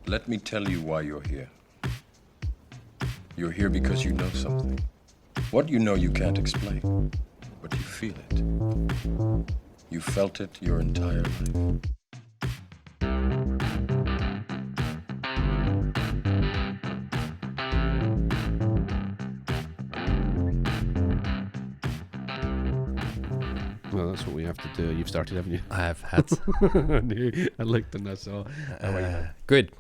Let me tell you why you're here. You're here because you know something. What you know you can't explain, but you feel it. You felt it your entire life. Well, that's what we have to do. You've started, haven't you? I have hats. I knew. I looked and I saw. Good.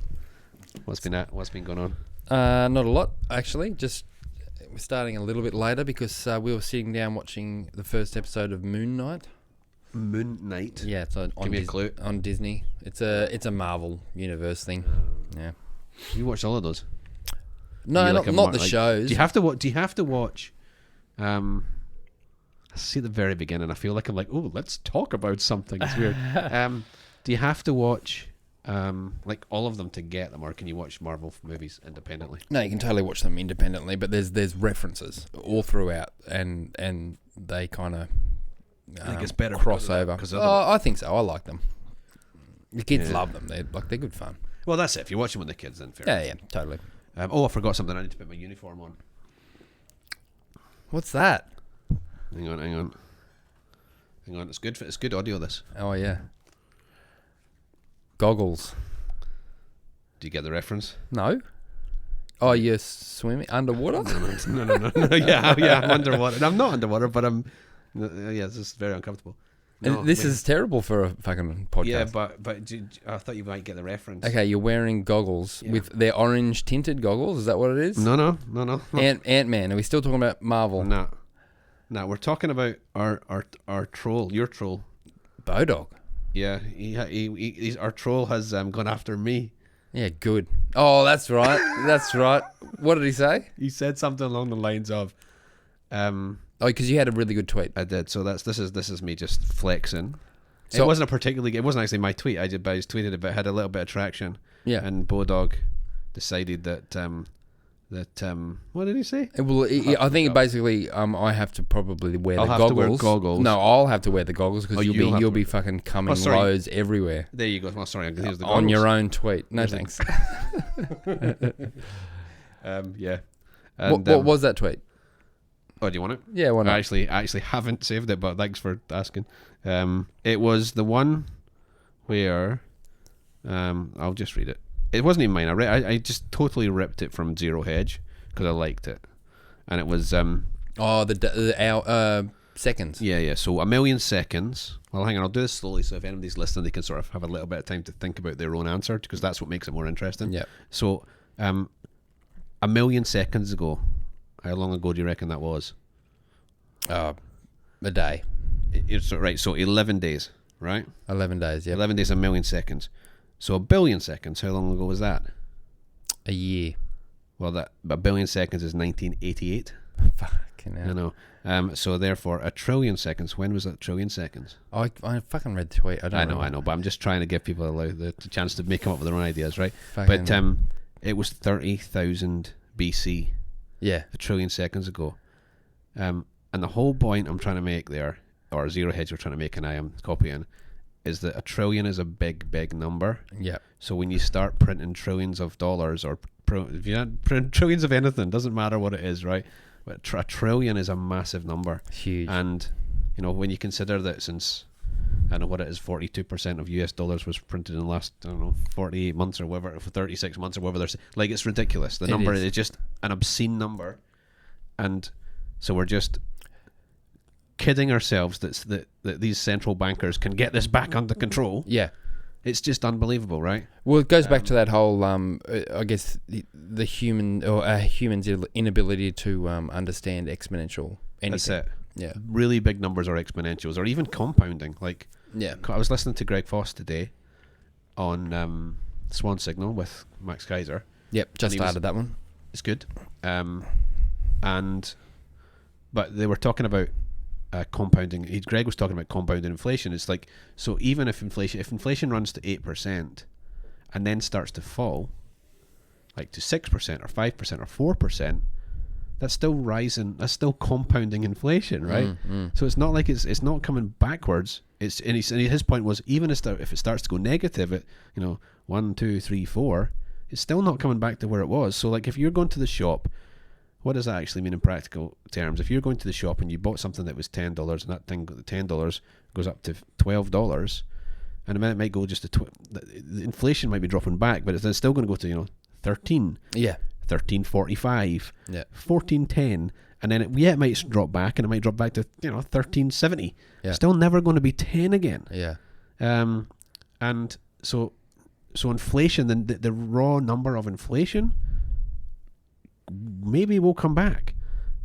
What's been going on? Not a lot, actually. Just we're starting a little bit later because we were sitting down watching the first episode of Moon Knight. Moon Knight. Yeah, it's on Give me a clue. on Disney. It's a Marvel universe thing. Yeah. You watched all of those? No, not the shows. Do you have to watch? I see at the very beginning. I feel like I'm like, oh, let's talk about something. It's weird. Do you have to watch like all of them to get them, or can you watch Marvel movies independently? No, you can totally watch them independently, but there's references all throughout, and they kind of I think it's better crossover. Oh, I think so. I like them. The kids love them. They're good fun. Well, that's it. If you're watching with the kids, then fair. Yeah, totally. I forgot something. I need to put my uniform on. What's that? Hang on. It's good audio. This. Oh yeah. Goggles. Do you get the reference? No. Oh, you're swimming underwater? No. Yeah, I'm underwater. And I'm not underwater, but I'm. Yeah, this is very uncomfortable. No, this is terrible for a fucking podcast. Yeah, but I thought you might get the reference. Okay, you're wearing goggles with their orange tinted goggles. Is that what it is? No. Ant-Man. Are we still talking about Marvel? No, we're talking about our troll, your troll. Bodog. Yeah, he's our troll has gone after me. Yeah, good. Oh, that's right. That's right. What did he say? He said something along the lines of, oh, because you had a really good tweet. I did. So this is me just flexing. So, it wasn't actually my tweet. I just tweeted it, but it had a little bit of traction. Yeah. And Bodog decided that what did he say? Well, I think basically, I have to probably wear the goggles. To wear goggles. No, I'll have to wear the goggles because you'll be fucking coming loads everywhere. There you go. Well, sorry, here's the goggles. On your own tweet. No thanks. Yeah. And, what was that tweet? Oh, do you want it? Yeah, why not? I actually haven't saved it, but thanks for asking. It was the one where I'll just read it. It wasn't even mine. I just totally ripped it from Zero Hedge because I liked it, and it was the seconds. Yeah. So 1 million seconds. Well, hang on. I'll do this slowly, so if anybody's listening, they can sort of have a little bit of time to think about their own answer, because that's what makes it more interesting. Yeah. So, 1 million seconds ago, how long ago do you reckon that was? A day. It's right. So 11 days, right? 11 days. Yeah. 11 days, 1 million seconds. So 1 billion seconds. How long ago was that? A year. Well, that 1 billion seconds is 1988. Fucking hell. I know. So therefore, 1 trillion seconds. When was that 1 trillion seconds? I fucking read the tweet. I know. But I'm just trying to give people the chance to come up with their own ideas, right? Fucking but it was 30,000 BC. Yeah. 1 trillion seconds ago. And the whole point I'm trying to make there, or Zero Hedge are trying to make, and I am copying, is that 1 trillion is a big number. Yeah. So when you start printing trillions of dollars, or if you print trillions of anything, doesn't matter what it is, right? But 1 trillion is a massive number. Huge. And when you consider that since, I don't know what it is, 42% of US dollars was printed in the last, 48 months or whatever, for 36 months or whatever. Like, it's ridiculous. The number is just an obscene number. And so we're just kidding ourselves that these central bankers can get this back under control. Yeah. It's just unbelievable, right? Well, it goes back to that whole, I guess, the human or human's inability to understand exponential anything. That's it. Yeah. Really big numbers are exponentials, or even compounding. Like, yeah. I was listening to Greg Foss today on Swan Signal with Max Kaiser. Yep, just started that one. It's good. But they were talking about compounding. Greg was talking about compounding inflation. It's like, so even if inflation runs to 8% and then starts to fall, like to 6% or 5% or 4%, that's still rising. That's still compounding inflation, right? So it's not like it's not coming backwards. It's and his point was, even if it starts to go negative at 1, 2, 3, 4, it's still not coming back to where it was. So like if you're going to the shop, what does that actually mean in practical terms? If you're going to the shop and you bought something that was $10 and that thing, the $10 goes up to $12, and a minute it might go just to the inflation might be dropping back, but it's still going to go to 13, Yeah. 13.45, Yeah. 14.10, and then it might drop back, and it might drop back to 13.70. Yeah. Still never going to be 10 again. Yeah. And so inflation, the raw number of inflation maybe will come back,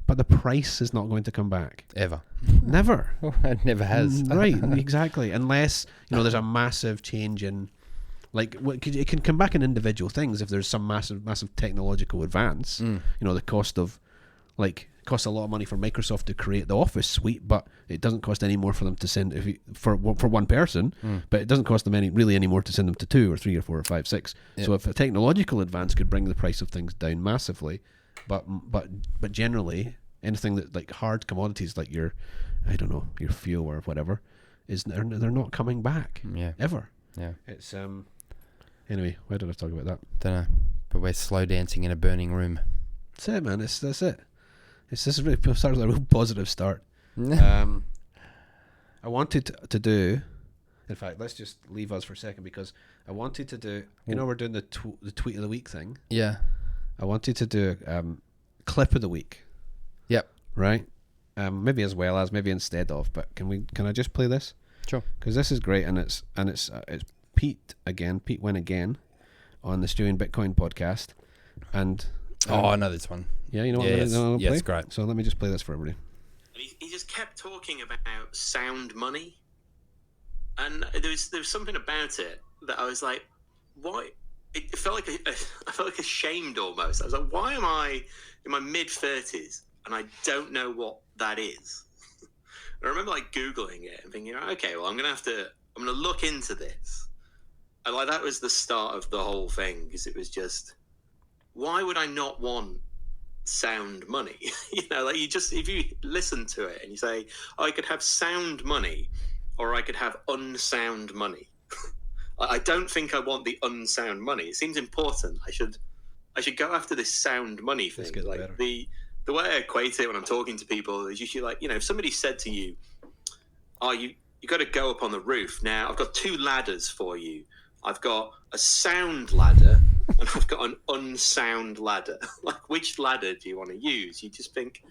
but the price is not going to come back Ever. never. It never has. Right, exactly, unless there's a massive change in, like, it can come back in individual things. If there's some massive technological advance, the cost costs a lot of money for Microsoft to create the Office suite, but it doesn't cost any more for them to send for one person, but it doesn't cost them any more to send them to 2 or 3 or 4 or 5, 6. Yep. So if a technological advance could bring the price of things down massively, but generally anything that like hard commodities like your fuel or whatever they're not coming back. Yeah. Ever. Yeah. It's anyway, why did I talk about that? Don't know. But we're slow dancing in a burning room. That's it, man. That's it. This is really started with a real positive start. I wanted to do. In fact, let's just leave us for a second because I wanted to do. We're doing the tweet of the week thing. Yeah. I wanted to do clip of the week. Yep. Right. Maybe as well as maybe instead of. But can I just play this? Sure. Because this is great, and it's Pete again. Pete went again on the Stewie and Bitcoin podcast, and I know this one. yeah, you know what? Yes. I'm Yes, play? great. So let me just play this for everybody. And he just kept talking about sound money, and there was something about it that I was like, why? It felt like I felt like ashamed almost. I was like, why am I in my mid-30s and I don't know what that is? I remember like Googling it and thinking, okay, well, I'm gonna look into this, and like that was the start of the whole thing, because it was just, why would I not want sound money? Like if you listen to it and you say, I could have sound money or I could have unsound money. I don't think I want the unsound money. It seems important. I should go after this sound money thing. Like better. The way I equate it when I'm talking to people is usually like, if somebody said to you, you got to go up on the roof. Now I've got 2 ladders for you. I've got a sound ladder and I've got an unsound ladder. Like, which ladder do you want to use? You just think,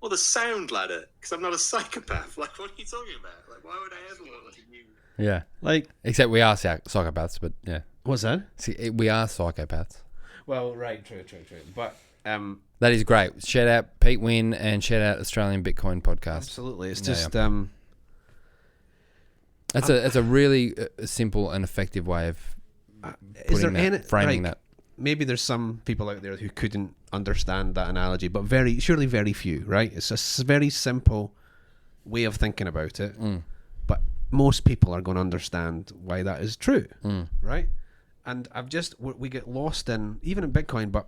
well, the sound ladder, because I'm not a psychopath. Like, what are you talking about? Like, why would I ever want to use? Yeah. Like, except we are psychopaths, but yeah. What's that? See, we are psychopaths. Well, right, true. But that is great. Shout out Pete Wynn and shout out Australian Bitcoin podcast. Absolutely, it's just That's a really simple and effective way of framing that. Maybe there's some people out there who couldn't understand that analogy, but surely very few, right? It's a very simple way of thinking about it, but most people are going to understand why that is true, right? And we get lost in, even in Bitcoin, but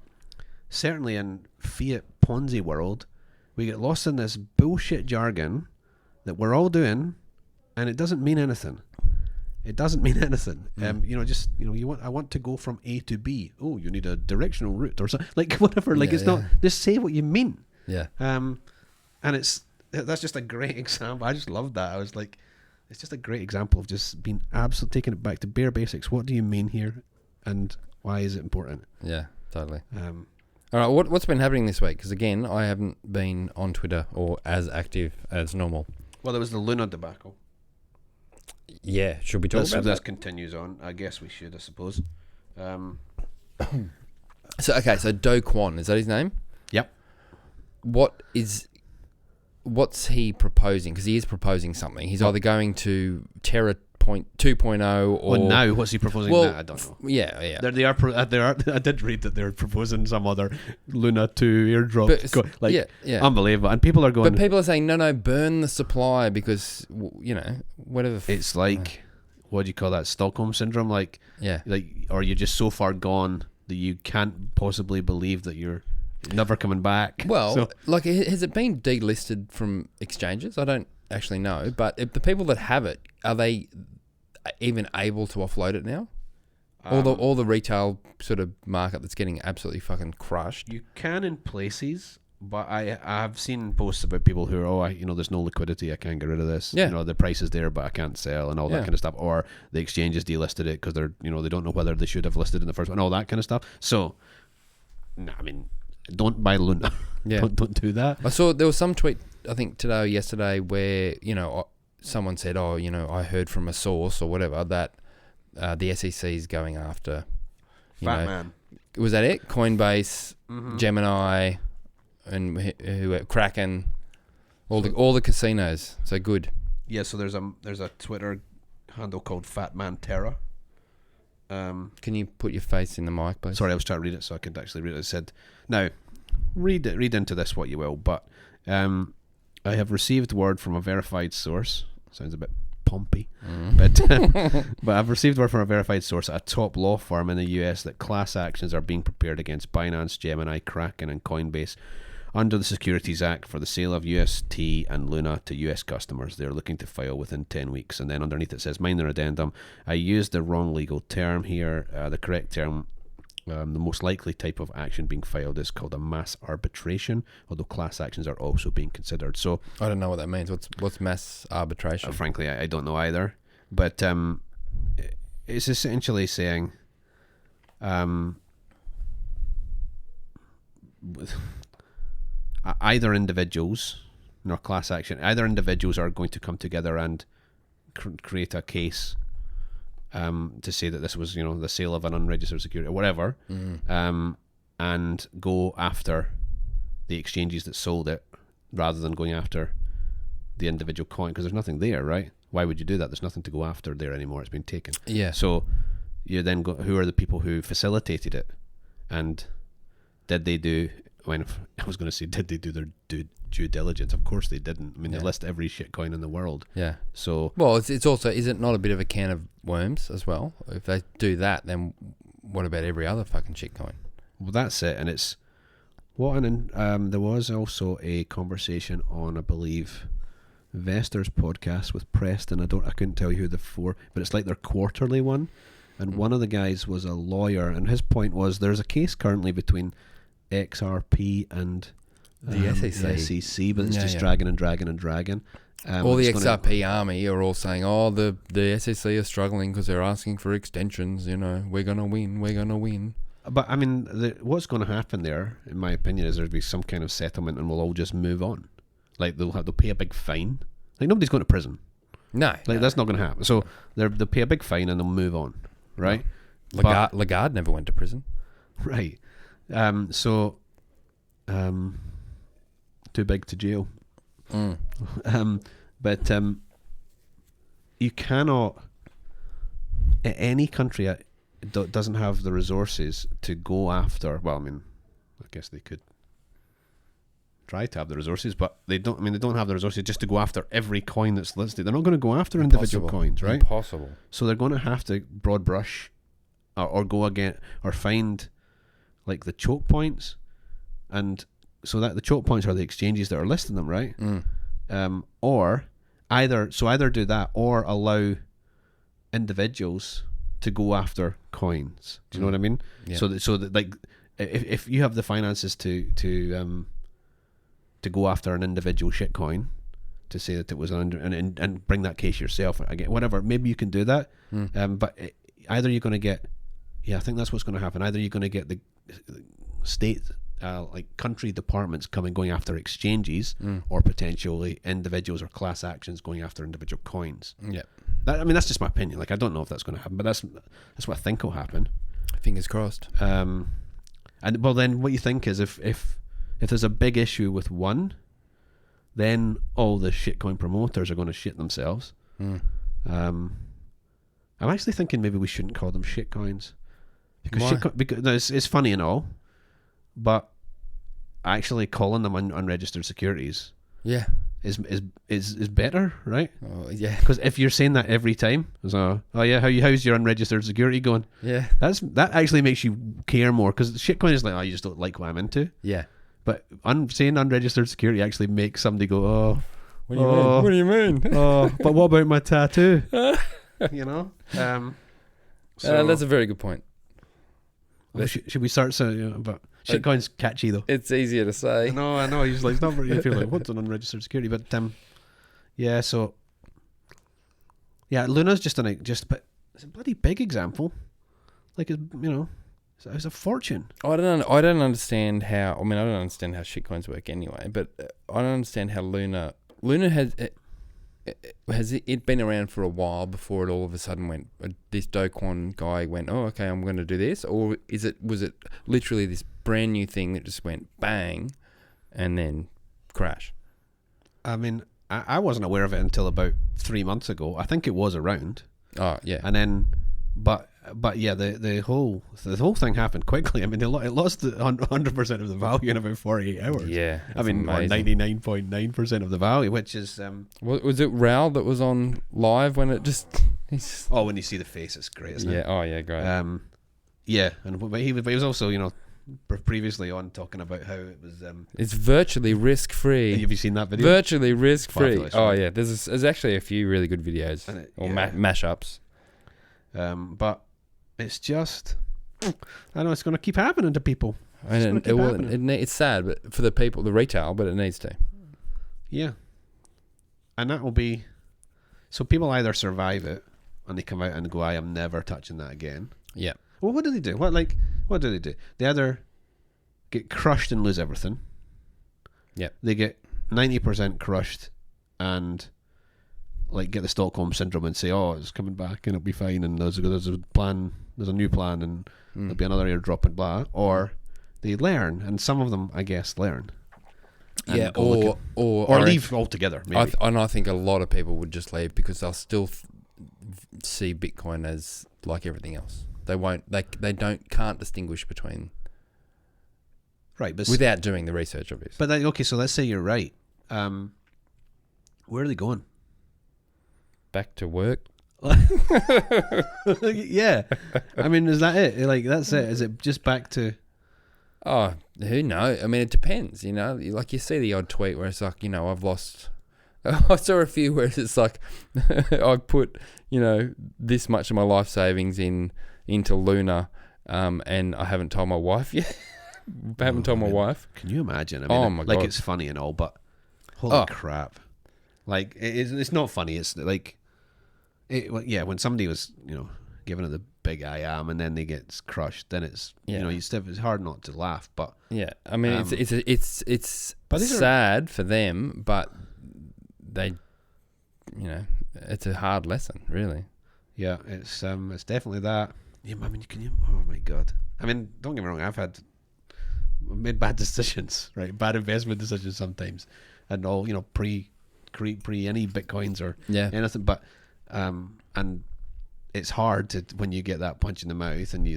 certainly in fiat Ponzi world, we get lost in this bullshit jargon that we're all doing, and it doesn't mean anything. It doesn't mean anything. I want to go from A to B. Oh, you need a directional route or something, like whatever. Like not. Just say what you mean. Yeah. And that's just a great example. I just love that. I was like, it's just a great example of just being absolutely taking it back to bare basics. What do you mean here, and why is it important? Yeah, totally. All right, what's been happening this week? Because again, I haven't been on Twitter or as active as normal. Well, there was the Luna debacle. Yeah, should we talk about that? This continues on. I guess we should, I suppose. So Do Kwon, is that his name? Yep. What's he proposing? Because he is proposing something. He's either going to Terra 2.0 or... Well, now, what's he proposing now? I don't know. Yeah. They are. I did read that they're proposing some other Luna 2 airdrop. Unbelievable. And people are going... But people are saying, no, burn the supply because, whatever... It's like, what do you call that? Stockholm Syndrome? Or you're just so far gone that you can't possibly believe that you're never coming back. Well, has it been delisted from exchanges? I don't actually know. But if the people that have it, are they even able to offload it now? All the retail sort of market that's getting absolutely fucking crushed. You can in places, but I've seen posts about people who are, there's no liquidity, I can't get rid of this. Yeah. The price is there, but I can't sell, and all that kind of stuff. Or the exchanges delisted it because they're, they don't know whether they should have listed in the first one, and all that kind of stuff. So, don't buy Luna. Yeah. don't do that. I saw there was some tweet, I think today or yesterday, where, someone said, I heard from a source or whatever that the SEC is going after, Fat man. Was that it? Coinbase, Mm-hmm. Gemini, and who Kraken, all the casinos. So good. Yeah. So there's a Twitter handle called Fat Man Terra. Can you put your face in the mic, please? Sorry, I was trying to read it so I could actually read it. It said, now, read into this what you will, but I have received word from a verified source. Sounds a bit pompy, but I've received word from a verified source at a top law firm in the US that class actions are being prepared against Binance, Gemini, Kraken, and Coinbase under the Securities Act for the sale of UST and Luna to US customers. They're looking to file within 10 weeks. And then underneath it says, minor addendum, I used the wrong legal term here. The correct term, the most likely type of action being filed is called a mass arbitration, although class actions are also being considered. So I don't know what that means. What's mass arbitration? frankly, I don't know either. But it's essentially saying either individuals, nor class action, either individuals are going to come together and create a case to say that this was, the sale of an unregistered security or whatever, and go after the exchanges that sold it rather than going after the individual coin, because there's nothing there, right? Why would you do that? There's nothing to go after there anymore. It's been taken. Yeah. So you then go, who are the people who facilitated it, and did they do? When I was going to say, did they do their due diligence? Of course they didn't. I mean, they list every shitcoin in the world. Yeah. So well, it's also, is it not a bit of a can of worms as well? If they do that, then what about every other fucking shitcoin? Well, that's it, and it's what an there was also a conversation on, I believe, Investors podcast with Preston. I couldn't tell you who the four, but it's like their quarterly one, and one of the guys was a lawyer, and his point was there's a case currently between XRP and the SEC, but it's just dragging and dragging and dragging. All the XRP army are all saying, the SEC are struggling because they're asking for extensions, we're going to win. But I mean, what's going to happen there, in my opinion, is there'll be some kind of settlement and we'll all just move on. Like they'll pay a big fine. Like nobody's going to prison. No. That's not going to happen. So they'll pay a big fine and they'll move on, right? Lagarde never went to prison. Right. So too big to jail. But you cannot, any country doesn't have the resources to go after. Well, I mean, I guess they could try to have the resources, but they don't. I mean, they don't have the resources just to go after every coin that's listed. They're not going to go after individual coins, right? Impossible. So they're going to have to broad brush, or go again, or find like the choke points, and so that the choke points are the exchanges that are listing them, right? Or either do that or allow individuals to go after coins. Do you know what I mean? Yeah. So that like if you have the finances to go after an individual shitcoin, to say that it was and bring that case yourself again, whatever, maybe you can do that. But either you're going to get, I think that's what's going to happen. Either you're going to get the state, like country departments going after exchanges, or potentially individuals or class actions going after individual coins. Yeah. That's just my opinion. Like, I don't know if that's going to happen, but that's what I think will happen. Fingers crossed. And well, then what you think is if there's a big issue with one, then all the shitcoin promoters are going to shit themselves. I'm actually thinking maybe we shouldn't call them shitcoins, because it's funny and all, but actually calling them unregistered securities, is better, right? Oh yeah. Because if you're saying that every time, so how's your unregistered security going? Yeah. That actually makes you care more, because shitcoin is like, you just don't like what I'm into. Yeah. But saying unregistered security actually makes somebody go, What do you mean? What do you mean? but what about my tattoo? You know. That's a very good point. Should we start saying? But shitcoin's catchy though. It's easier to say. I know. He's like, it's not very. I feel like what's an unregistered security? But yeah. So yeah, Luna's but it's a bloody big example. Like it's a fortune. I don't understand how. I mean, I don't understand how shitcoins work anyway. But I don't understand how Luna has it been around for a while before it all of a sudden went. This Do Kwon guy went, oh, okay, I'm going to do this, or was it literally this brand new thing that just went bang, and then crash? I mean, I wasn't aware of it until about 3 months ago. I think it was around. Oh yeah, and then, but yeah, the whole thing happened quickly. I mean, it lost 100% of the value in about 48 hours. Yeah, I mean, 99.9% of the value, which is was it Raoul that was on live when it just? Oh, when you see the face, it's great, isn't it? Yeah. Oh yeah, great. Yeah, but he was also previously on talking about how it was. It's virtually risk free. Have you seen that video? Virtually risk free. Fabulous, oh right? Yeah, there's actually a few really good videos or mashups. But it's just, I know it's going to keep happening to people. It's sad, but for the people, the retail, but it needs to. Yeah, and that will be. So people either survive it and they come out and go, "I am never touching that again." Yeah. Well, what do they do? What do they do? They either get crushed and lose everything. Yeah. They get 90% crushed and get the Stockholm syndrome and say, "Oh, it's coming back and it'll be fine." And there's a plan. There's a new plan, and there'll be another airdrop and blah. Or they learn, and some of them, I guess, learn. Yeah, or leave altogether. Maybe. I think a lot of people would just leave because they'll still see Bitcoin as like everything else. They won't. They can't distinguish between. Right, but without doing the research, obviously. But okay, so let's say you're right. Where are they going? Back to work. Yeah, I mean, is that it? That's it? Is it just back to? Oh, who knows? I mean, it depends. Like you see the odd tweet where it's like, I've lost. I saw a few where it's like, I put, this much of my life savings into Luna, and I haven't told my wife yet. Wife. Can you imagine? I mean, my God. It's funny and all, but holy crap! It's not funny. It's like, when somebody was, giving it the big I am, and then they get crushed, then it's, it's hard not to laugh. But yeah, I mean, it's sad for them, but they, it's a hard lesson, really. Yeah, it's definitely that. Yeah, I mean, oh my God! I mean, don't get me wrong. I've made bad decisions, right? Bad investment decisions sometimes, and all pre any bitcoins or anything. But and it's hard to when you get that punch in the mouth, and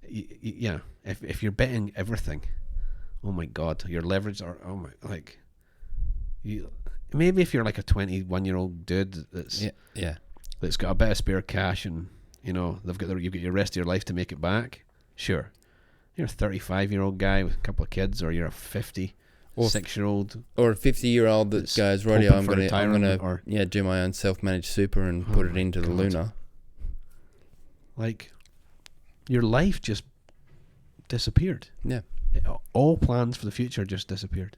if you're betting everything, oh my God, your leverage are maybe if you're like a 21-year-old dude that's got a bit of spare cash and you've got your rest of your life to make it back. Sure, you're a 35-year-old guy with a couple of kids, or you're a 56-year-old, or a 50-year-old that goes, "Righty, I'm gonna do my own self-managed super and put it into the Luna." Like, your life just disappeared. Yeah, all plans for the future just disappeared.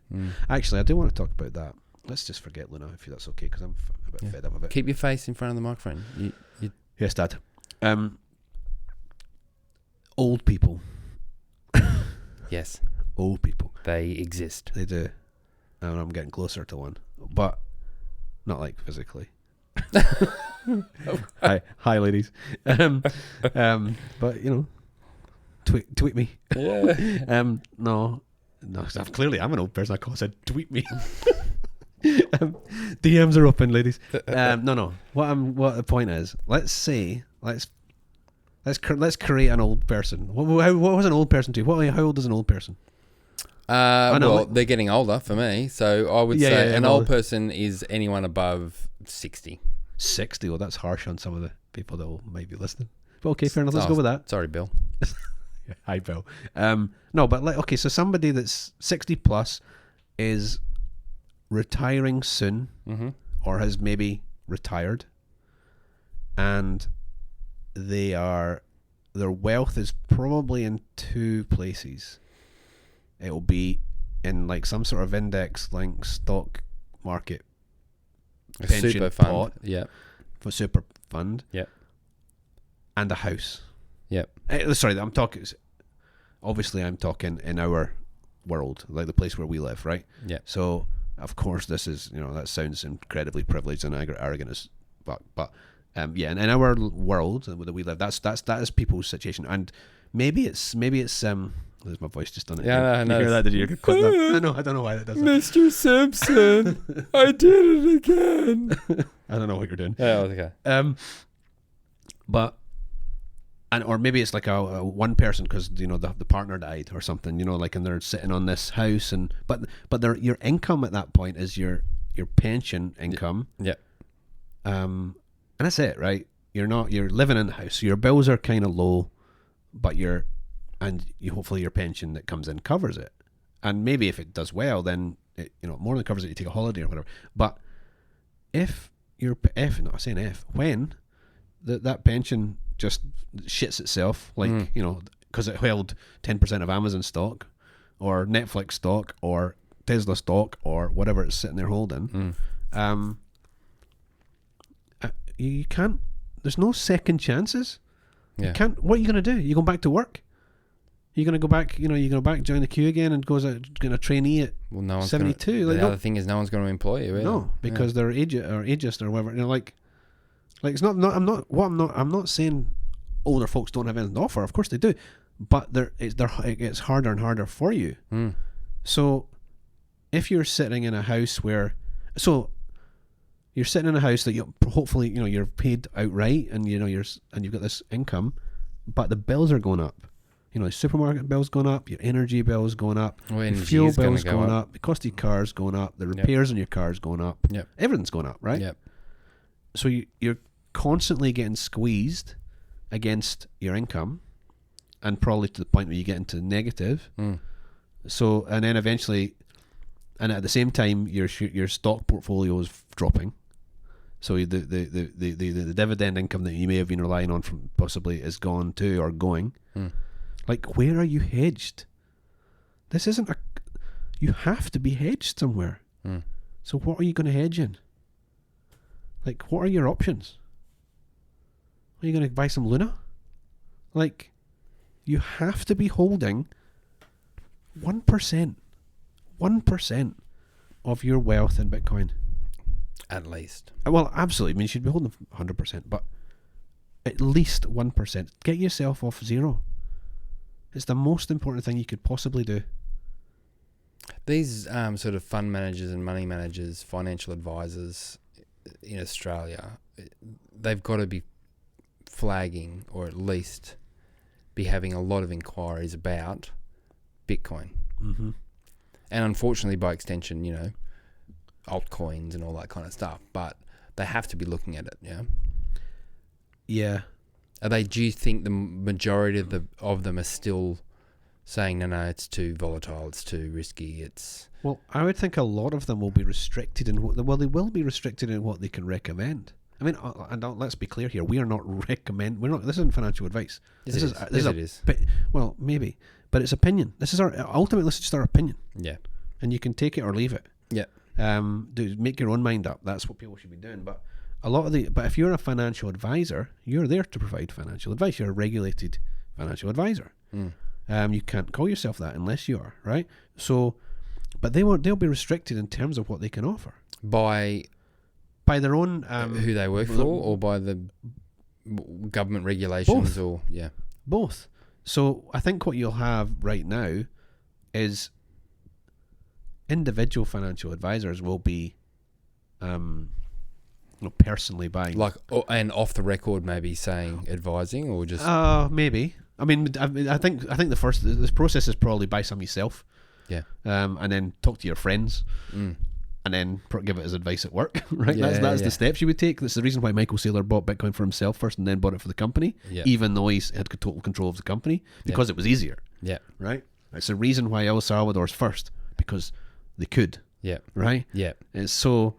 Actually, I do want to talk about that. Let's just forget Luna, if that's okay, because I'm a bit fed up of it. Keep your face in front of the microphone. Yes, Dad. Old people. Yes. Old people. They exist. They do. And I'm getting closer to one. But not like physically. Hi, ladies. But tweet me. Yeah. No, clearly I'm an old person. I said tweet me. DMs are open, ladies. No. What the point is? Let's create an old person. What was an old person to you? How old is an old person? They're getting older for me, so I would say an old person is anyone above 60. 60? Well, that's harsh on some of the people that might be listening. But okay, fair enough. Let's go with that. Sorry, Bill. Hi, Bill. No, but so somebody that's 60 plus is retiring soon, or has maybe retired, and their wealth is probably in two places. It will be in like some sort of index linked stock market A pension super fund. pot Yep. for super fund. Yep. And a house. Yep. Sorry, I'm talking in our world, like the place where we live, right? Yeah. So of course this is, that sounds incredibly privileged and arrogant as but yeah, and in our world that we live, that is people's situation, and maybe it's there's my voice just done it. Yeah, you hear that? Did you hear that? No, I don't know why that does that. Mr. Simpson, I did it again. I don't know what you're doing. Yeah, okay. But or maybe it's like a one person because the partner died or something, like, and they're sitting on this house, and but your income at that point is your pension income. Yeah. And that's it, right? You're living in the house, so your bills are kind of low, but hopefully your pension that comes in covers it, and maybe if it does well, then it more than covers it. You take a holiday or whatever. But when that pension just shits itself, like because it held 10% of Amazon stock, or Netflix stock, or Tesla stock, or whatever it's sitting there holding, you can't. There's no second chances. Yeah. You can't. What are you going to do? You going back to work? You're going to go back. You go back, join the queue again, and goes out going to trainee at Well, no one's 72. The other thing is, no one's going to employ you. Either. No, because they're ageist or whatever. Like it's not. I'm not saying older folks don't have anything to offer. Of course they do, but it gets harder and harder for you. So if you're sitting in a house you're sitting in a house that hopefully you're paid outright, and you've got this income, but the bills are going up. The supermarket bill's going up, your energy bill's going up, your fuel bill's going up, the cost of your car's going up, the repairs on your car's going up. Yep. Everything's going up, right? Yep. So you're constantly getting squeezed against your income, and probably to the point where you get into negative. So, and then eventually, and at the same time, your stock portfolio is dropping. So the dividend income that you may have been relying on from possibly is gone too, or going. Like, where are you hedged? This isn't you have to be hedged somewhere. So what are you going to hedge in? Like, what are your options? Are you going to buy some Luna? Like, you have to be holding 1% of your wealth in Bitcoin. At least. Well, absolutely. I mean, you should be holding 100%, but at least 1%. Get yourself off zero. It's the most important thing you could possibly do. These sort of fund managers and money managers, financial advisors in Australia, they've got to be flagging, or at least be having a lot of inquiries about Bitcoin. And unfortunately, by extension, altcoins and all that kind of stuff, but they have to be looking at it. Yeah. Do you think the majority of them are still saying no, it's too volatile, it's too risky, Well, I would think a lot of them will be restricted in they will be restricted in what they can recommend. I mean, and let's be clear here, we are not this isn't financial advice. This is well, maybe, but it's opinion. This is ultimately this is just our opinion. Yeah. And you can take it or leave it. Yeah. Make your own mind up. That's what people should be doing. But but if you're a financial advisor, you're there to provide financial advice. You're a regulated financial advisor. You can't call yourself that unless you are, right? So, but they'll be restricted in terms of what they can offer By their own who they work for, or by the government regulations, both. Both. So I think what you'll have right now is individual financial advisors will be personally buying, and off the record, maybe saying advising, or just maybe. I mean, I think this process is probably buy some yourself, and then talk to your friends, and then give it as advice at work. Right, that's the steps you would take. That's the reason why Michael Saylor bought Bitcoin for himself first, and then bought it for the company, even though he had total control of the company, because it was easier. Yeah, right. It's the reason why El Salvador's first, because they could. Yeah. Right? Yeah. And so,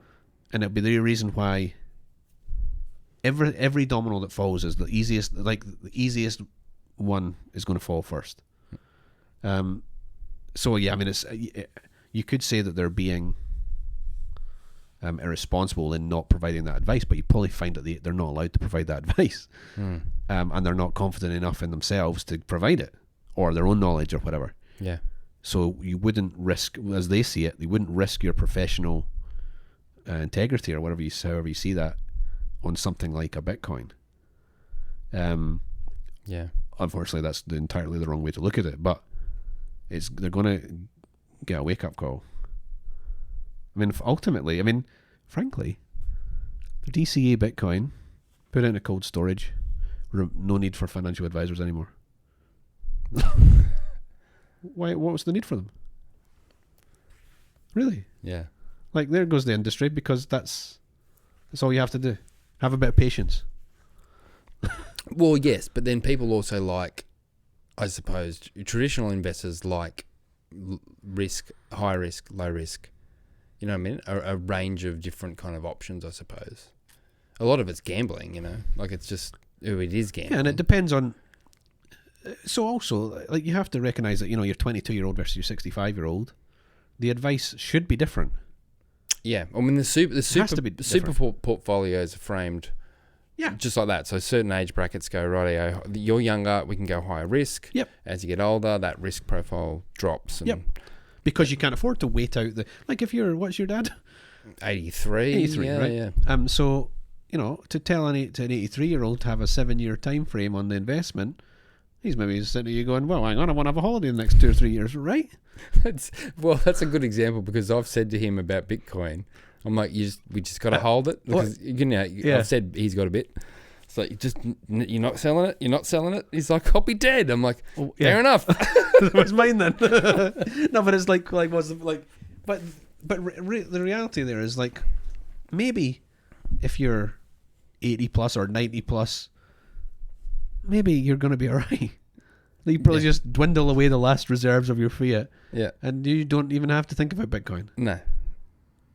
and it'd be the reason why every domino that falls is the easiest. Like the easiest one is going to fall first. So yeah, I mean, you could say that they're being irresponsible in not providing that advice, but you probably find that they're not allowed to provide that advice, and they're not confident enough in themselves to provide it, or their own knowledge or whatever. Yeah. So you wouldn't risk, as they see it, you wouldn't risk your professional integrity or however you see that on something like a Bitcoin. Yeah. Unfortunately, that's entirely the wrong way to look at it, but they're going to get a wake-up call. I mean, ultimately, frankly, the DCA Bitcoin, put it into cold storage, no need for financial advisors anymore. Why? What was the need for them? Really? Yeah. Like, there goes the industry, because that's all you have to do. Have a bit of patience. Well, yes, but then people also like, I suppose, traditional investors like risk, high risk, low risk. You know what I mean? A range of different kind of options, I suppose. A lot of it's gambling, you know? Like, it's just, it is gambling. Yeah, and it depends on... So also, like, you have to recognise that, your 22-year-old versus your 65-year-old, the advice should be different. Yeah, I mean, the super portfolios are framed just like that. So certain age brackets go, right, you're younger, we can go higher risk. Yep. As you get older, that risk profile drops. And Because you can't afford to wait out like, if what's your dad? 83. 83, right? Yeah. So, to tell an 83-year-old to have a 7-year time frame on the investment, he's maybe sitting there going, well, hang on, I want to have a holiday in the next 2 or 3 years, right? That's a good example, because I've said to him about Bitcoin, I'm like, we just got to hold it, because I've said he's got a bit. It's like, you're not selling it. He's like, I'll be dead. I'm like, fair enough. Where's mine then? No, but it's like what's like, but the reality there is, like, maybe if you're 80 plus or 90 plus, maybe you're going to be alright. You probably just dwindle away the last reserves of your fiat. Yeah. And you don't even have to think about Bitcoin. No.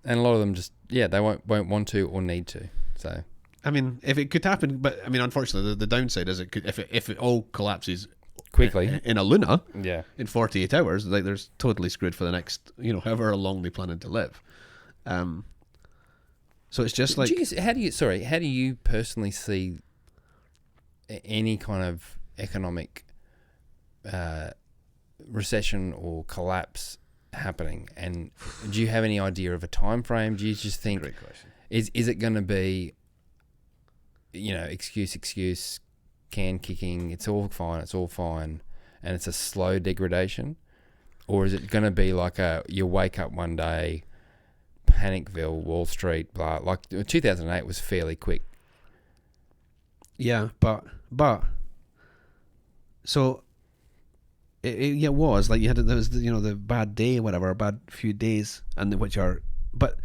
And a lot of them just, they won't want to or need to. So, I mean, if it could happen, but I mean, unfortunately, the downside is if it all collapses quickly in a Luna, in 48 hours, like, they're totally screwed for the next, however long they planning to live. So it's just like, how do you personally see any kind of economic recession or collapse happening, and do you have any idea of a time frame? Do you just think, great question, is it going to be, excuse, can kicking, it's all fine, and it's a slow degradation, or is it going to be like you wake up one day, Panicville, Wall Street, blah, like 2008 was fairly quick. Yeah, but so it was like there was the bad day, whatever, a bad few days, and but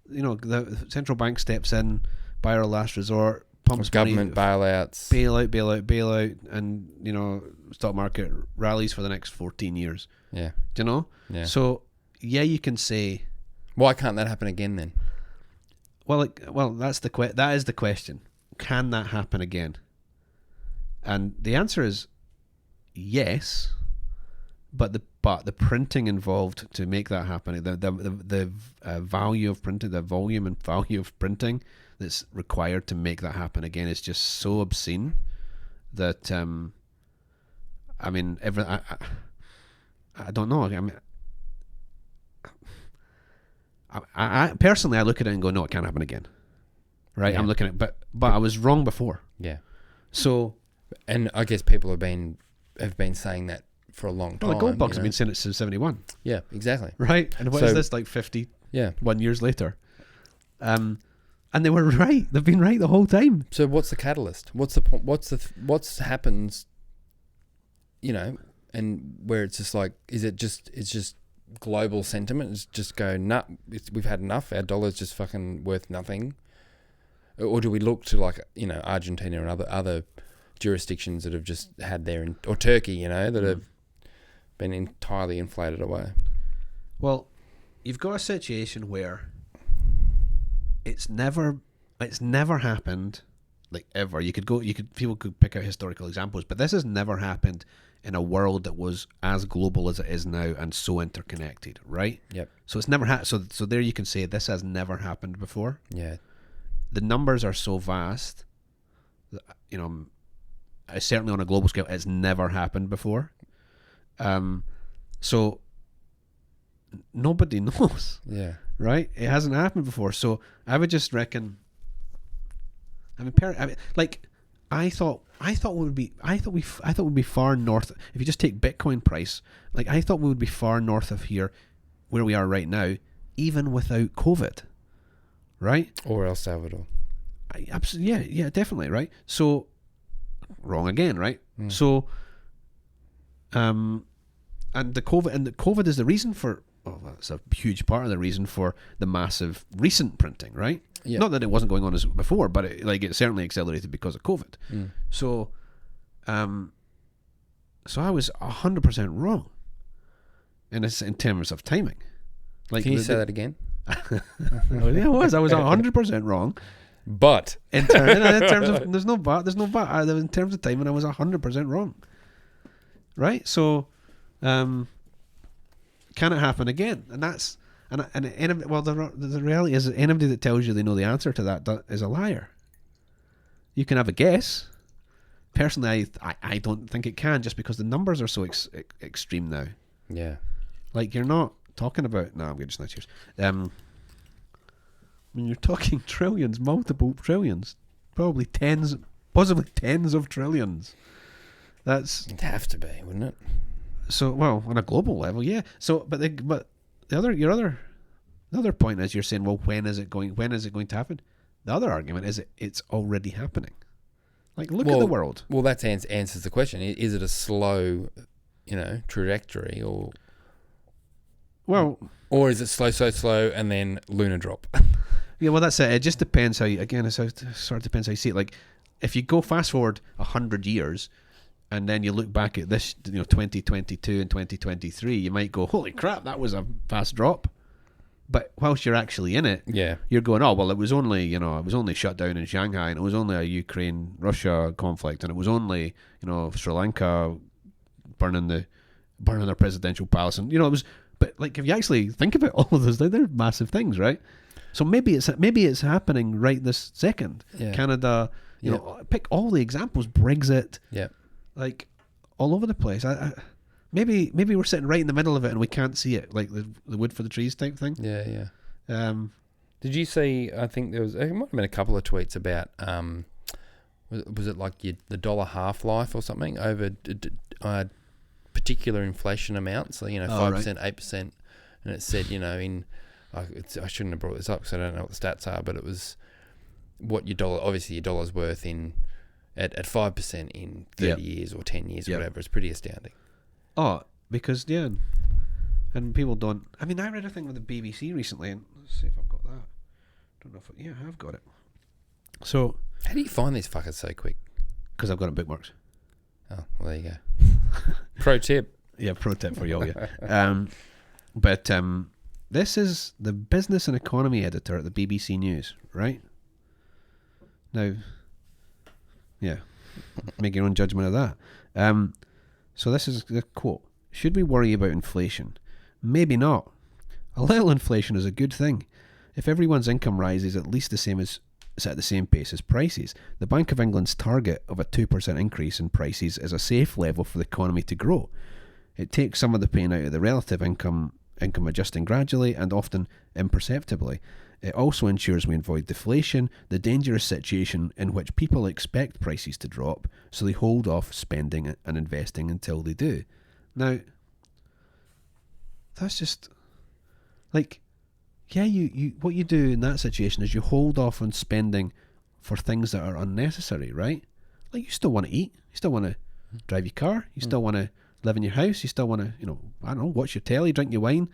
the central bank steps in, buyer of last resort, pumps government money, bailout, and stock market rallies for the next 14 years. Yeah, do you know? Yeah. So you can say, why can't that happen again then? Well, that is the question. Can that happen again? And the answer is yes, but the printing involved to make that happen, the value of printing, the volume and value of printing that's required to make that happen again is just so obscene that I don't know. I mean, I personally, I look at it and go, no, it can't happen again. Right? Yeah. I'm looking at it, but I was wrong before. Yeah. So, and I guess people have been saying that for a long time. Well, the gold bugs have been saying it since 71. Yeah, exactly. Right? And what is this, like 51 years later? And they were right. They've been right the whole time. So what's the catalyst? What's the point? What's happens? And where it's just like, it's just global sentiment. It's just go, nah, we've had enough. Our dollar's just fucking worth nothing. Or do we look to, like, Argentina and other jurisdictions that have just had or Turkey, that have been entirely inflated away? Well, you've got a situation where it's never happened like ever. People could pick out historical examples, but this has never happened in a world that was as global as it is now and so interconnected, right? Yep. So it's never so there you can say this has never happened before. Yeah. The numbers are so vast that, certainly on a global scale, it's never happened before. So nobody knows. Yeah. Right? It hasn't happened before. So I would just reckon. I thought we'd be far north. If you just take Bitcoin price, I thought we would be far north of here, where we are right now, even without COVID. Right? Or El Salvador. Absolutely, yeah, definitely, right? So, wrong again, right? Mm. So, and the COVID is the reason for. Oh, that's a huge part of the reason for the massive recent printing, right? Yeah. Not that it wasn't going on as before, but it certainly accelerated because of COVID. Mm. So, so I was 100% wrong, in terms of timing. Can you say that again? Yeah, I was 100% wrong. But in terms of there's no but. In terms of timing, I was 100% wrong. Right? So, can it happen again? And that's the reality is that anybody that tells you they know the answer to that is a liar. You can have a guess. Personally, I don't think it can, just because the numbers are so extreme now. Yeah. You're not talking about. No, I'm getting just cheers. When you're talking trillions, multiple trillions, probably possibly tens of trillions. It'd have to be, wouldn't it? So, well, on a global level, yeah. So, but the other point is, you're saying, well, when is it going to happen? The other argument is it's already happening. Look at the world. Well, that answers the question. Is it a slow, trajectory, or is it slow, and then lunar drop? Yeah, well, that's it. It just depends how you. Again, it sort of depends how you see it. If you go fast forward 100 years, and then you look back at this, 2022 and 2023, you might go, "Holy crap, that was a fast drop." But whilst you're actually in it, yeah, you're going, "Oh, well, it was only shut down in Shanghai, and it was only a Ukraine-Russia conflict, and it was only Sri Lanka burning their presidential palace, and it was." But if you actually think about all of those, they're massive things, right? So maybe it's happening right this second. Yeah. Canada, pick all the examples, Brexit, yeah, all over the place. Maybe we're sitting right in the middle of it and we can't see it, like the wood for the trees type thing. Yeah, yeah. Did you see? I think there might have been a couple of tweets about was it the dollar half life or something over particular inflation amounts? So 5%, 8%, and it said I shouldn't have brought this up because I don't know what the stats are, but it was what your dollar's worth at 5% in 30 years or 10 years or whatever. It's pretty astounding. Oh, because and people don't. I mean, I read a thing with the BBC recently, and let's see if I've got that. Don't know if I've got it. So, how do you find these fuckers so quick? Because I've got it bookmarked. Oh, well, there you go. Pro tip. Yeah, pro tip for you all. Yeah. But this is the business and economy editor at the BBC News, right? Now, yeah, make your own judgment of that. So this is the quote. Should we worry about inflation? Maybe not. A little inflation is a good thing. If everyone's income rises at least at the same pace as prices, the Bank of England's target of a 2% increase in prices is a safe level for the economy to grow. It takes some of the pain out of the relative income adjusting gradually and often imperceptibly. It also ensures we avoid deflation, the dangerous situation in which people expect prices to drop, so they hold off spending and investing until they do. Now, that's just you what you do in that situation is you hold off on spending for things that are unnecessary, right? You still want to eat, you still want to drive your car, you still want to live in your house, you still want to, I don't know, watch your telly, drink your wine.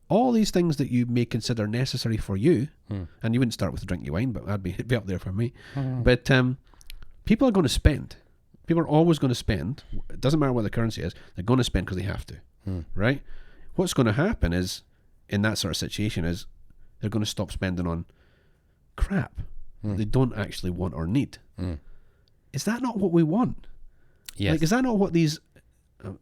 All these things that you may consider necessary for you, and you wouldn't start with drink your wine, but it'd be up there for me. But people are going to spend. People are always going to spend. It doesn't matter what the currency is. They're going to spend because they have to, right? What's going to happen is, in that sort of situation, is they're going to stop spending on crap, that they don't actually want or need. Mm. Is that not what we want? Yes. Like, is that not what these, the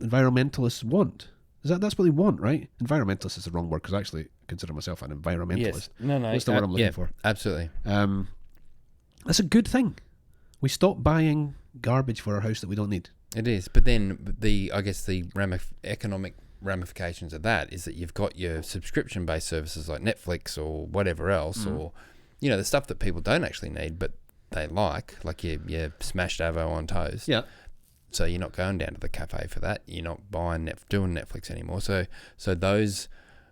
environmentalists want? That's what they want, right? Environmentalist is the wrong word because I actually consider myself an environmentalist. Yes. No. That's the word I'm looking for. Absolutely. That's a good thing. We stop buying garbage for our house that we don't need. It is, but then the economic ramifications of that is that you've got your subscription-based services like Netflix or whatever else, or the stuff that people don't actually need but they like your smashed avo on toast. Yeah. So you're not going down to the cafe for that. You're not doing Netflix anymore. So those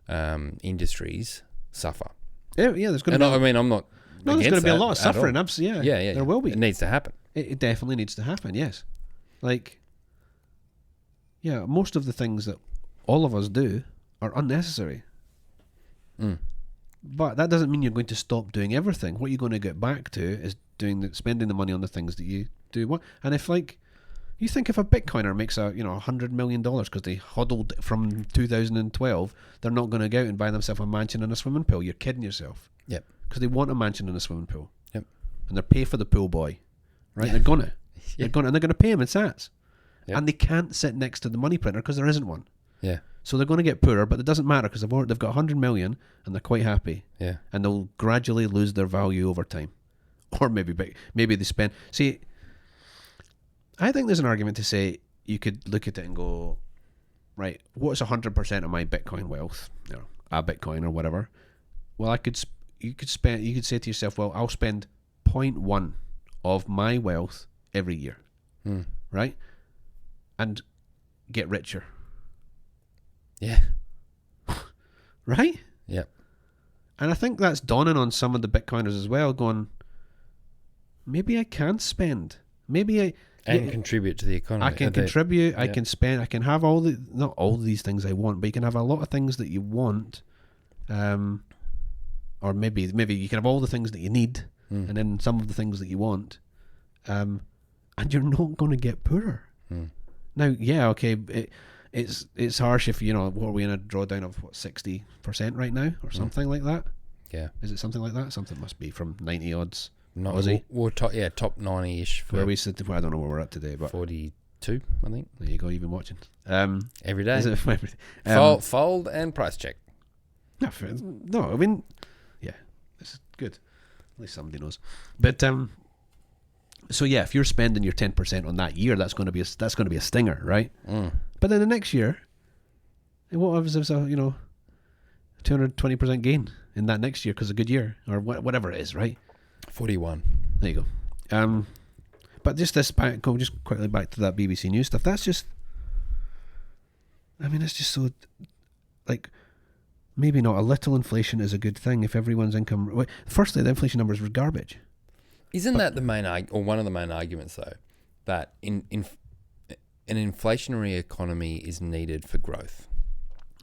industries suffer. Yeah. There's going to be. I mean, I'm not. No, there's going to be a lot of at all. suffering. Yeah. There will be. It needs to happen. It definitely needs to happen. Yes. Most of the things that all of us do are unnecessary. Mm. But that doesn't mean you're going to stop doing everything. What you're going to get back to is spending the money on the things that you do. And if you think if a Bitcoiner makes $100 million because they hodled from 2012, they're not going to go out and buy themselves a mansion and a swimming pool. You're kidding yourself. Yep. Because they want a mansion and a swimming pool. Yep. And they're pay for the pool boy, right? Yeah. They're gonna. They're gonna, and they're going to pay him in sats. Yep. And they can't sit next to the money printer because there isn't one. Yeah. So they're going to get poorer, but it doesn't matter because they've got 100 million and they're quite happy. Yeah. And they'll gradually lose their value over time, or maybe they spend. See, I think there's an argument to say you could look at it and go, right, what's 100% of my Bitcoin wealth? A Bitcoin or whatever. Well, you could say to yourself, well, I'll spend 0.1 of my wealth every year, right, and get richer. Yeah. Right? Yep. And I think that's dawning on some of the Bitcoiners as well, going, maybe I can spend. And contribute to the economy. I can contribute, I can spend, I can have not all these things I want, but you can have a lot of things that you want, or maybe you can have all the things that you need, and then some of the things that you want, and you're not going to get poorer. Now, okay, it's harsh if, what are we in a drawdown of 60% right now, or something like that? Yeah. Is it something like that? Something must be from 90 odds. Not Aussie. We're top 90-ish. Where we sit, I don't know where we're at today, but 42, I think. There you go. You've been watching every day. Is it fold and price check. No, I mean, yeah, this is good. At least somebody knows. But so yeah, if you're spending your 10% on that year, that's going to be a stinger, right? But then the next year, what if there's a 220% gain in that next year because of a good year or whatever it is, right? 41. There you go. But just go just quickly back to that BBC News stuff. That's just, it's just so, maybe not a little inflation is a good thing if everyone's income. Firstly, the inflation numbers were garbage. Isn't that the main or one of the main arguments though, that in an inflationary economy is needed for growth?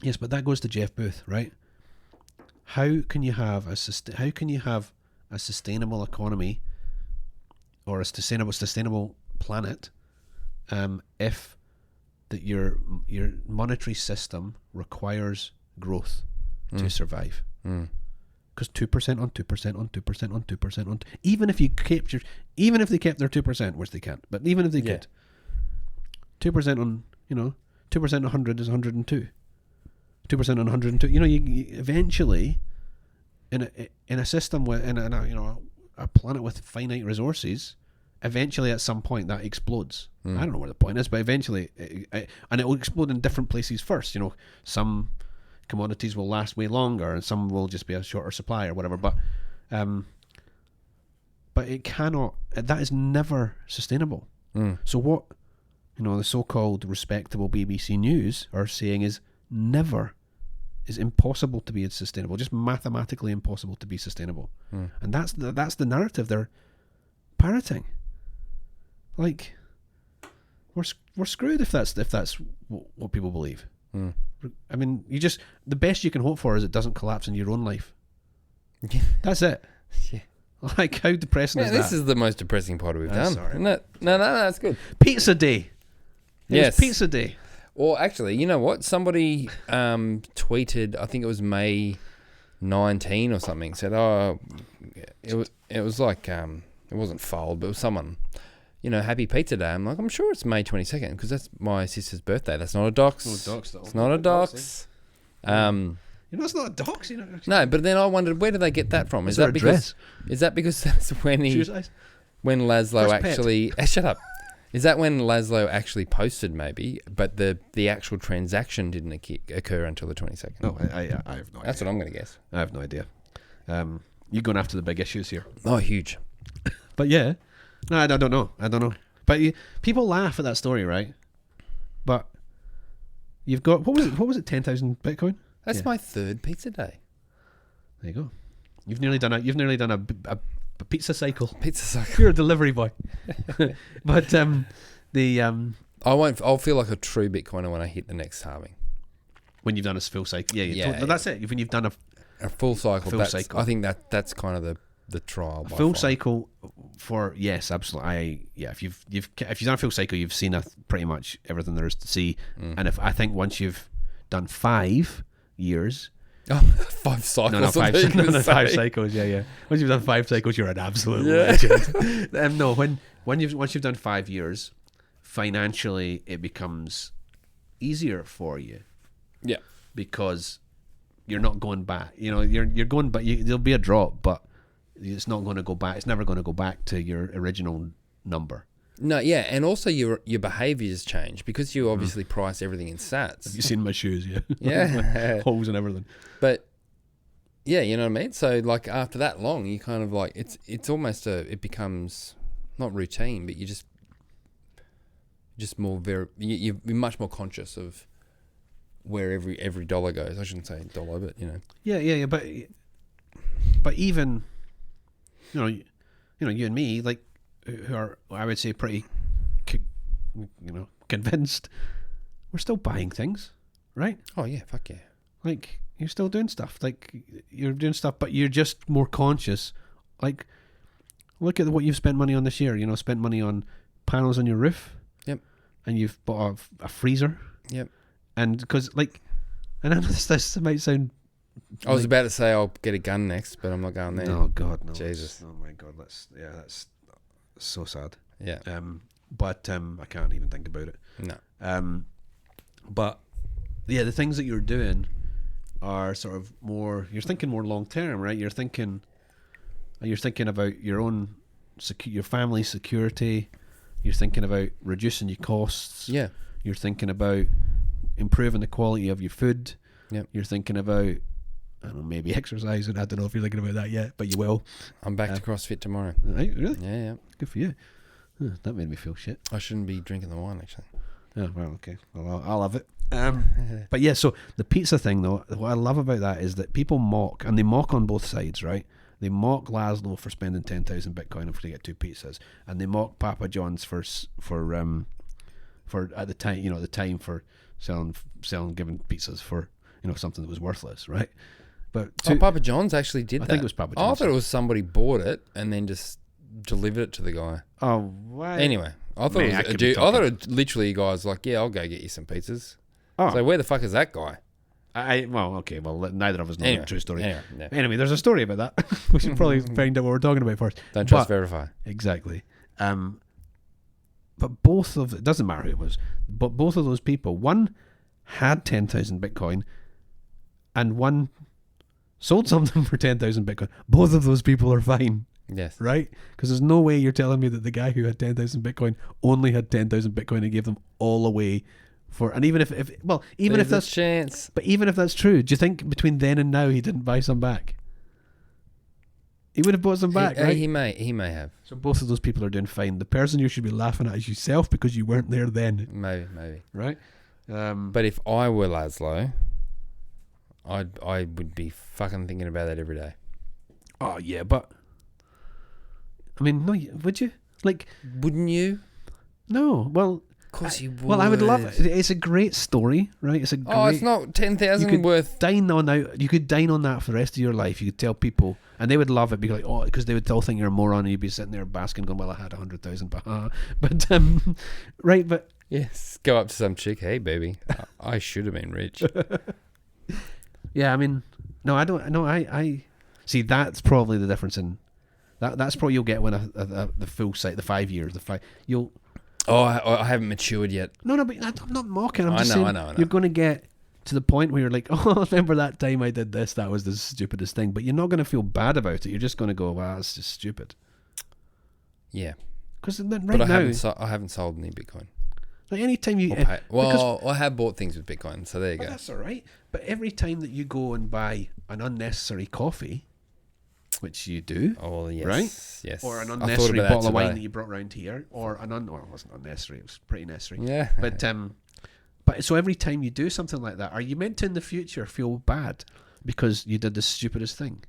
Yes, but that goes to Jeff Booth, right? How can you have a sustainable economy or a sustainable planet if that your monetary system requires growth to survive? Because 2% on 2% on 2% on 2% on even if they kept their 2%, which they can't, but even if they could, 2% on 2% on 100 is 102. 2% on 102. You eventually in a system with a planet with finite resources, eventually at some point that explodes. I don't know where the point is, but eventually and it will explode in different places first. Some commodities will last way longer and some will just be a shorter supply or whatever, but it cannot, that is never sustainable. So what the so-called respectable BBC News are saying is impossible to be sustainable, just mathematically impossible to be sustainable. And that's the narrative they're parroting. We're screwed if that's what people believe. The best you can hope for is it doesn't collapse in your own life. That's it. Yeah. How depressing is that? This is the most depressing part we've done. Sorry. No, that's good. Pizza day. Yes. Pizza day. Or actually, you know what? Somebody tweeted, I think it was May 19 or something said, "Oh, it was like it wasn't Fold, but it was someone, Happy Pizza Day." I'm like, I'm sure it's May 22nd because that's my sister's birthday. That's not a dox. It's not a dox. It's not a dox. No, but then I wondered, where do they get that from? Is that because that's when Laszlo actually shut up? Is that when Laszlo actually posted maybe, but the actual transaction didn't occur until the 22nd? No, I have no idea. That's what I'm going to guess. I have no idea. You're going after the big issues here. Oh, huge. But yeah, no, I don't know. But people laugh at that story, right? But you've got what was it? 10,000 Bitcoin. That's my third pizza day. There you go. You've nearly done a pizza cycle. Pizza cycle. You're a delivery boy. But I'll feel like a true Bitcoiner when I hit the next halving. When you've done a full cycle, that's it. When you've done a full cycle, cycle. I think that's kind of the trial. Full cycle for yes, absolutely. If you've done a full cycle, you've seen pretty much everything there is to see. And I think once you've done 5 years. Oh, 5 cycles. Five cycles. Yeah. Once you've done 5 cycles, you're an absolute legend. Once you've done 5 years, financially it becomes easier for you. Yeah, because you're not going back. You're going back. There'll be a drop, but it's not going to go back. It's never going to go back to your original number. No, yeah, and also your behaviours change because you obviously price everything in sats. Have you seen my shoes? Yeah, yeah, holes and everything. But yeah, you know what I mean. So like after that long, you kind of like it's almost it becomes not routine, but you just more you're much more conscious of where every dollar goes. I shouldn't say dollar, but Yeah, but even you and me, like, who are, I would say, pretty convinced, we're still buying things, right? Oh yeah, fuck yeah. Like, you're still doing stuff. Like, you're doing stuff, but you're just more conscious. Like, look at what you've spent money on this year. Spent money on panels on your roof. Yep. And you've bought a freezer. Yep. And because, like, and I know this might sound... I was about to say I'll get a gun next, but I'm not going there. Oh, God, no. Jesus. Oh, my God. That's so sad. Yeah. But I can't even think about it. No. But, yeah, the things that you're doing are sort of more... You're thinking more long-term, right? You're thinking about your own... your family's security. You're thinking about reducing your costs. Yeah. You're thinking about improving the quality of your food. Yep. You're thinking about, I don't know, maybe exercising. I don't know if you're thinking about that yet, but you will. I'm back to CrossFit tomorrow. Right, really? Yeah. Good for you. That made me feel shit. I shouldn't be drinking the wine, actually. Oh, well, okay. Well, I'll have it. But yeah, so the pizza thing, though, what I love about that is that people mock, and they mock on both sides, right? They mock Laszlo for spending 10,000 Bitcoin to get 2 pizzas, and they mock Papa John's for at the time, for selling giving pizzas for something that was worthless, right? But Papa John's actually did that. I think it was Papa John's. I thought it was somebody bought it and then just delivered it to the guy. Oh, why? Anyway, I thought it was a dude. I thought it literally a guy was like, "Yeah, I'll go get you some pizzas." Oh. So where the fuck is that guy? Neither of us know the true story. Anyway, there's a story about that. We should probably find out what we're talking about first. Don't trust, verify. Exactly. But it doesn't matter who it was, but both of those people, one had 10,000 Bitcoin and one sold something for 10,000 Bitcoin. Both of those people are fine. Yes. Right? Because there's no way you're telling me that the guy who had 10,000 Bitcoin only had 10,000 Bitcoin and gave them all away for, and even if that's chance. But even if that's true, do you think between then and now he didn't buy some back? He would have bought some back, right? He may have. So both of those people are doing fine. The person you should be laughing at is yourself because you weren't there then. Maybe. Right? But if I were Laszlo, I would be fucking thinking about that every day. Oh yeah, but I mean, no, would you? Like, wouldn't you? No. Well, of course you would. Well, I would love it. It's a great story, right? It's not 10,000 worth. Dine on out. You could dine on that for the rest of your life. You could tell people, and they would love it. Be like, oh, because they would all think you're a moron, and you'd be sitting there basking, going, "Well, I had 100,000, but right, but." Yes, go up to some chick. Hey, baby, I should have been rich. Yeah, I mean, No, I don't. No, I see. That's probably the difference in that. That's probably you'll get when the full site, the 5 years, you'll. Oh, I haven't matured yet. No, but I'm not mocking. I'm just I saying know. you're going to get to the point where you're like, oh, remember that time I did this? That was the stupidest thing. But you're not going to feel bad about it. You're just going to go, wow, that's just stupid. Yeah. Because right But now, I haven't sold any Bitcoin. like anytime you... I have bought things with Bitcoin, so there you go. That's all right. But every time that you go and buy an unnecessary coffee, which you do... Oh, yes. Right? Yes. Or an unnecessary bottle of wine that today. you brought around here, or well, it wasn't unnecessary, it was pretty necessary. Yeah. But so every time you do something like that, are you meant to in the future feel bad because you did the stupidest thing?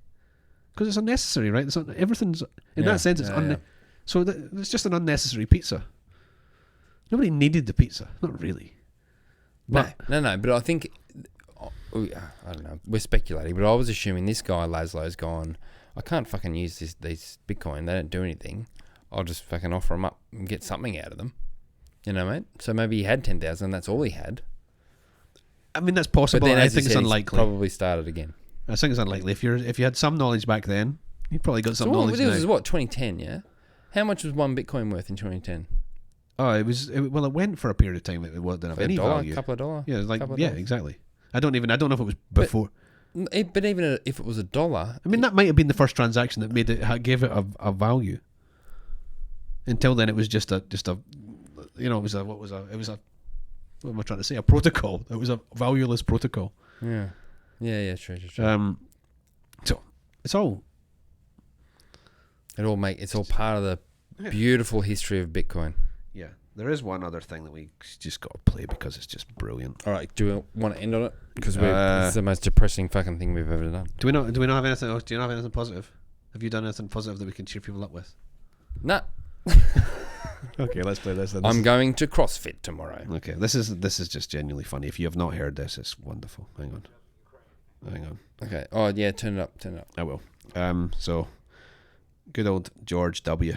Because it's unnecessary, right? Everything's in that sense. It's so it's just an unnecessary pizza. Nobody needed the pizza, not really. No. But I think I don't know. We're speculating, but I was assuming this guy Laszlo's gone. I can't fucking use these Bitcoin. They don't do anything. I'll just fucking offer them up and get something out of them. You know, mate. So maybe he had 10,000. That's all he had. I mean, that's possible. But then, I think it's unlikely. Probably started again. I think it's unlikely. If you had some knowledge back then, you probably got some knowledge now. This was what 2010, yeah. How much was one Bitcoin worth in 2010? Oh, it went for a period of time. It didn't have any value. A couple of dollars. Yeah, exactly. I don't know if it was before. But even if it was $1, I mean, that might have been the first transaction that gave it a value. Until then, it was just a what am I trying to say? A protocol. It was a valueless protocol. Yeah. True. So it's all. It's all part of the beautiful history of Bitcoin. Yeah, there is one other thing that we just got to play because it's just brilliant. All right, do we want to end on it? Because it's the most depressing fucking thing we've ever done. Do we not have anything else? Do you not have anything positive? Have you done anything positive that we can cheer people up with? Nah. Okay, let's play this then. I'm going to CrossFit tomorrow. Okay, this is just genuinely funny. If you have not heard this, it's wonderful. Hang on. Okay. Oh yeah, turn it up. I will. So, good old George W.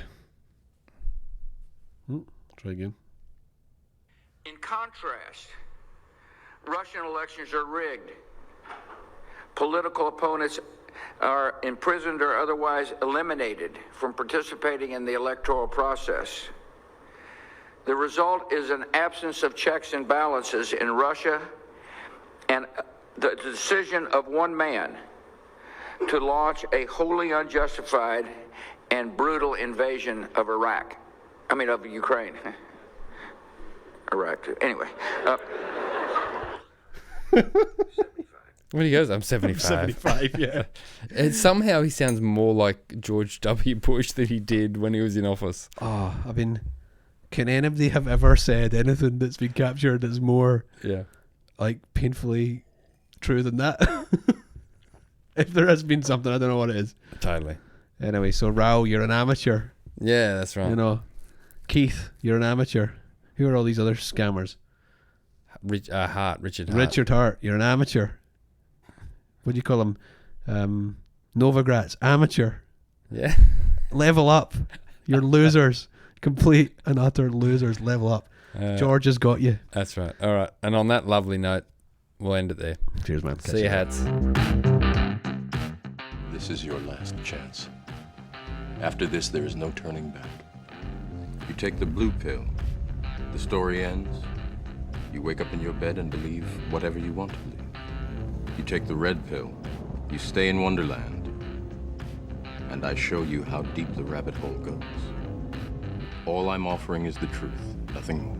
Try again. In contrast, Russian elections are rigged. Political opponents are imprisoned or otherwise eliminated from participating in the electoral process. The result is an absence of checks and balances in Russia and the decision of one man to launch a wholly unjustified and brutal invasion of of Ukraine. Iraq, anyway. When he goes, I'm 75. 75, yeah. And somehow he sounds more like George W. Bush than he did when he was in office. Oh, I mean, can anybody have ever said anything that's been captured that's more painfully true than that? If there has been something, I don't know what it is. Totally. Anyway, so Rao, you're an amateur. Yeah, that's right. You know, Keith, you're an amateur. Who are all these other scammers? Richard Hart. Richard Hart, you're an amateur. What do you call them? Novogratz, amateur. Yeah. Level up. You're losers. Complete and utter losers. Level up. George has got you. That's right. All right. And on that lovely note, we'll end it there. Cheers, man. See you, Hats. This is your last chance. After this, there is no turning back. You take the blue pill. The story ends. You wake up in your bed and believe whatever you want to believe. You take the red pill. You stay in Wonderland. And I show you how deep the rabbit hole goes. All I'm offering is the truth, nothing more.